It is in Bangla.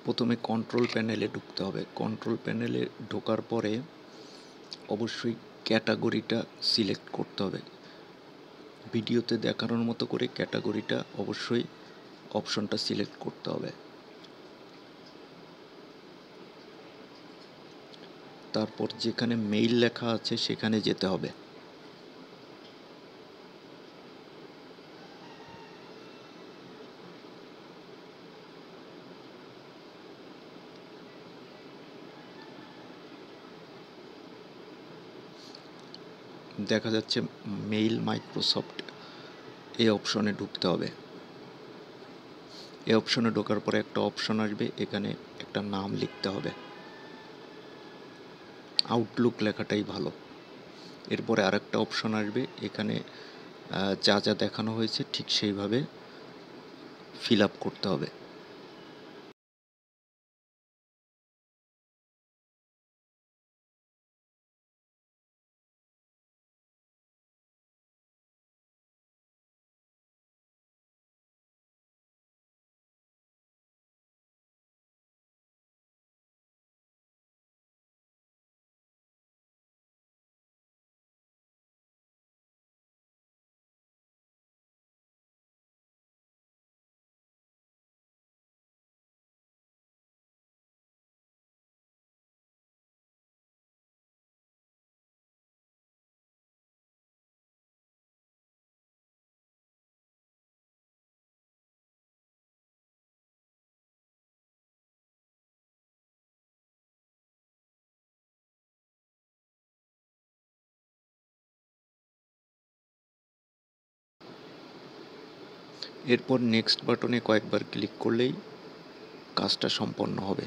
প্রথমে কন্ট্রোল প্যানেলে ঢুকতে হবে। কন্ট্রোল প্যানেলে ঢোকার পরে অবশ্যই ক্যাটাগরিটা সিলেক্ট করতে হবে। ভিডিওতে দেখানোর মতো করে ক্যাটাগরিটা অবশ্যই অপশনটা সিলেক্ট করতে হবে। তারপর যেখানে মেইল লেখা আছে সেখানে যেতে হবে। দেখা যাচ্ছে মেইল মাইক্রোসফট, এই অপশনে ঢুকতে হবে। এই অপশনে ঢোকার পরে একটা অপশন আসবে, এখানে একটা নাম লিখতে হবে। আউটলুক লেখাটাই ভালো। এরপরে আরেকটা অপশন আসবে, এখানে যা যা দেখানো হয়েছে ঠিক সেইভাবে ফিল আপ করতে হবে। এরপর নেক্সট বাটনে কয়েকবার ক্লিক করলেই কাজটা সম্পন্ন হবে।